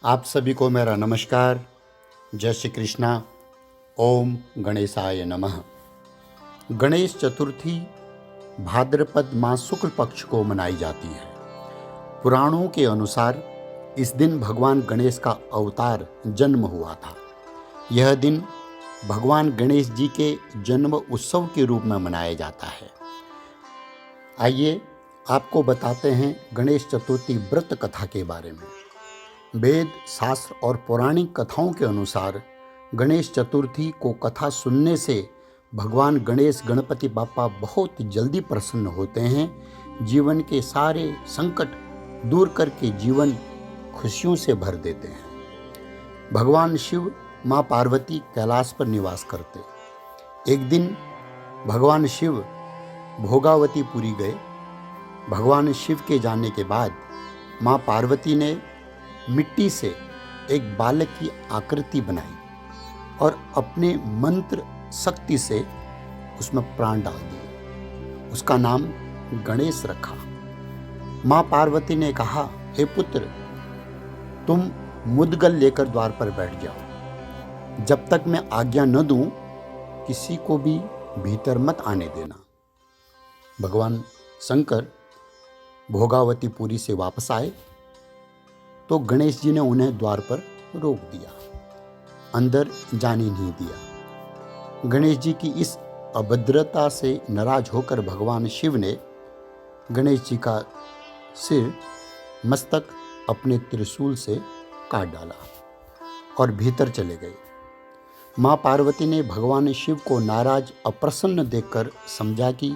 आप सभी को मेरा नमस्कार। जय श्री कृष्णा। ओम गणेशाय नमः। गणेश चतुर्थी भाद्रपद मास शुक्ल पक्ष को मनाई जाती है। पुराणों के अनुसार इस दिन भगवान गणेश का अवतार जन्म हुआ था। यह दिन भगवान गणेश जी के जन्म उत्सव के रूप में मनाया जाता है। आइए आपको बताते हैं गणेश चतुर्थी व्रत कथा के बारे में। वेद, शास्त्र और पौराणिक कथाओं के अनुसार गणेश चतुर्थी को कथा सुनने से भगवान गणेश गणपति बापा बहुत जल्दी प्रसन्न होते हैं। जीवन के सारे संकट दूर करके जीवन खुशियों से भर देते हैं। भगवान शिव माँ पार्वती कैलाश पर निवास करते। एक दिन भगवान शिव भोगावतीपुरी गए। भगवान शिव के जाने के बाद माँ पार्वती ने मिट्टी से एक बालक की आकृति बनाई और अपने मंत्र शक्ति से उसमें प्राण डाल दिए। उसका नाम गणेश रखा। माँ पार्वती ने कहा, हे पुत्र, तुम मुद्गल लेकर द्वार पर बैठ जाओ। जब तक मैं आज्ञा न दूं, किसी को भी भीतर मत आने देना। भगवान शंकर भोगावतीपुरी से वापस आए तो गणेश जी ने उन्हें द्वार पर रोक दिया, अंदर जाने नहीं दिया। गणेश जी की इस अभद्रता से नाराज होकर भगवान शिव ने गणेश जी का सिर, मस्तक अपने त्रिशूल से काट डाला और भीतर चले गए। माँ पार्वती ने भगवान शिव को नाराज अप्रसन्न देखकर समझा कि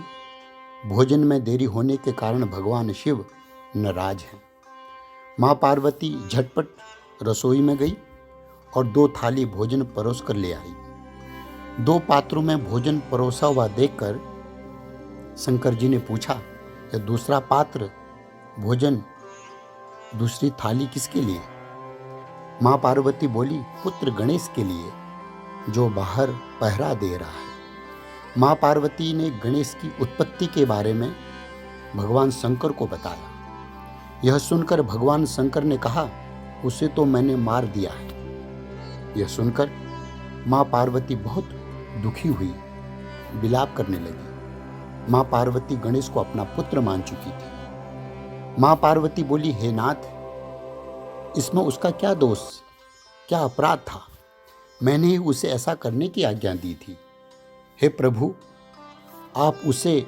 भोजन में देरी होने के कारण भगवान शिव नाराज हैं। माँ पार्वती झटपट रसोई में गई और 2 थाली भोजन परोस कर ले आई। 2 पात्रों में भोजन परोसा हुआ देखकर शंकर जी ने पूछा, यह दूसरा पात्र भोजन, दूसरी थाली किसके लिए? माँ पार्वती बोली, पुत्र गणेश के लिए, जो बाहर पहरा दे रहा है। माँ पार्वती ने गणेश की उत्पत्ति के बारे में भगवान शंकर को बताया। यह सुनकर भगवान शंकर ने कहा, उसे तो मैंने मार दिया है। यह सुनकर माँ पार्वती बहुत दुखी हुई, विलाप करने लगी। माँ पार्वती गणेश को अपना पुत्र मान चुकी थी। माँ पार्वती बोली, हे नाथ, इसमें उसका क्या दोष, क्या अपराध था? मैंने ही उसे ऐसा करने की आज्ञा दी थी। हे प्रभु, आप उसे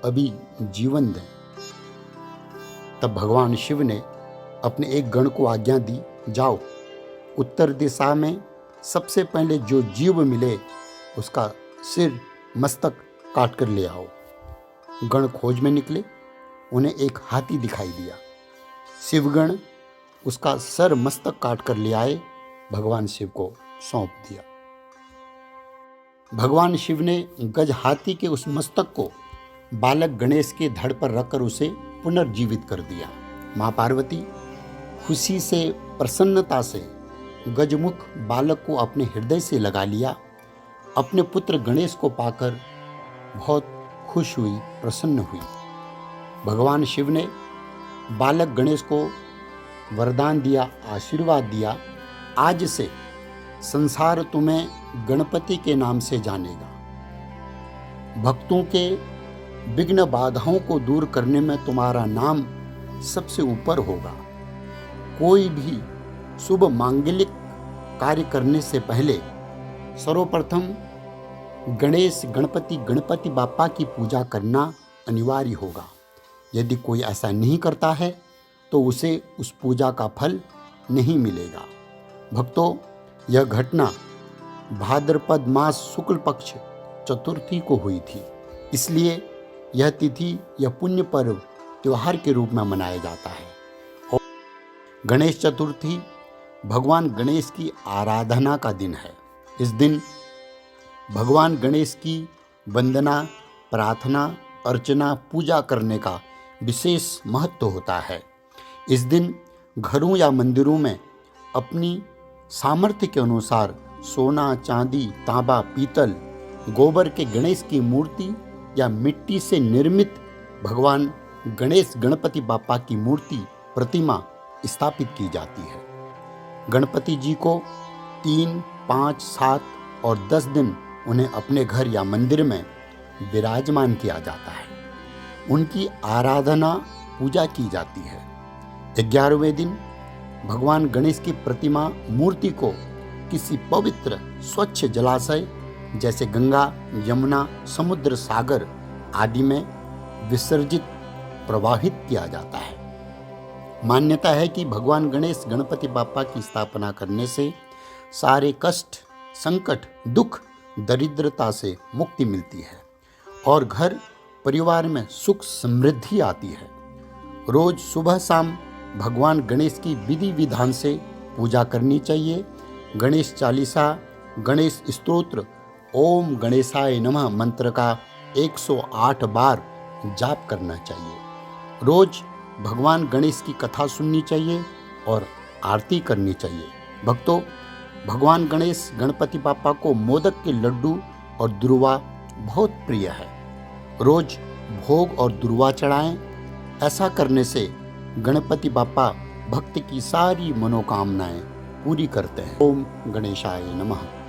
अभी जीवन दें। तब भगवान शिव ने अपने एक गण को आज्ञा दी, जाओ, उत्तर दिशा में सबसे पहले जो जीव मिले उसका सिर, मस्तक काट कर ले आओ। गण खोज में निकले। उन्हें एक हाथी दिखाई दिया। शिवगण उसका सर, मस्तक काट कर ले आए, भगवान शिव को सौंप दिया। भगवान शिव ने गज हाथी के उस मस्तक को बालक गणेश के धड़ पर रखकर उसे पुनर्जीवित कर दिया। माँ पार्वती खुशी से, प्रसन्नता से गजमुख बालक को अपने हृदय से लगा लिया। अपने पुत्र गणेश को पाकर बहुत खुश हुई, प्रसन्न हुई। भगवान शिव ने बालक गणेश को वरदान दिया, आशीर्वाद दिया, आज से संसार तुम्हें गणपति के नाम से जानेगा। भक्तों के विघ्न बाधाओं को दूर करने में तुम्हारा नाम सबसे ऊपर होगा। कोई भी शुभ मांगलिक कार्य करने से पहले सर्वप्रथम गणपति बापा की पूजा करना अनिवार्य होगा। यदि कोई ऐसा नहीं करता है तो उसे उस पूजा का फल नहीं मिलेगा। भक्तों, यह घटना भाद्रपद मास शुक्ल पक्ष चतुर्थी को हुई थी। इसलिए यह तिथि, यह पुण्य पर्व त्योहार के रूप में मनाया जाता है। और गणेश चतुर्थी भगवान गणेश की आराधना का दिन है। इस दिन भगवान गणेश की वंदना, प्रार्थना, अर्चना, पूजा करने का विशेष महत्व होता है। इस दिन घरों या मंदिरों में अपनी सामर्थ्य के अनुसार सोना, चांदी, तांबा, पीतल, गोबर के गणेश की मूर्ति या मिट्टी से निर्मित भगवान गणेश गणपति बापा की मूर्ति, प्रतिमा स्थापित की जाती है। गणपति जी को 3, 5, 7 और 10 दिन उन्हें अपने घर या मंदिर में विराजमान किया जाता है। उनकी आराधना पूजा की जाती है। 11वें दिन भगवान गणेश की प्रतिमा मूर्ति को किसी पवित्र स्वच्छ जलाशय जैसे गंगा, यमुना, समुद्र, सागर आदि में विसर्जित प्रवाहित किया जाता है। मान्यता है कि भगवान गणेश गणपति बाप्पा की स्थापना करने से सारे कष्ट, संकट, दुख, दरिद्रता से मुक्ति मिलती है और घर परिवार में सुख समृद्धि आती है। रोज सुबह शाम भगवान गणेश की विधि विधान से पूजा करनी चाहिए। गणेश चालीसा, गणेश स्तोत्र, ओम गणेशाय नमः मंत्र का 108 बार जाप करना चाहिए। रोज भगवान गणेश की कथा सुननी चाहिए और आरती करनी चाहिए। भक्तों, भगवान गणेश गणपति बाप्पा को मोदक के लड्डू और दुर्वा बहुत प्रिय है। रोज भोग और दुर्वा चढ़ाएं। ऐसा करने से गणपति बाप्पा भक्त की सारी मनोकामनाएं पूरी करते हैं। ओम गणेशाय नमः।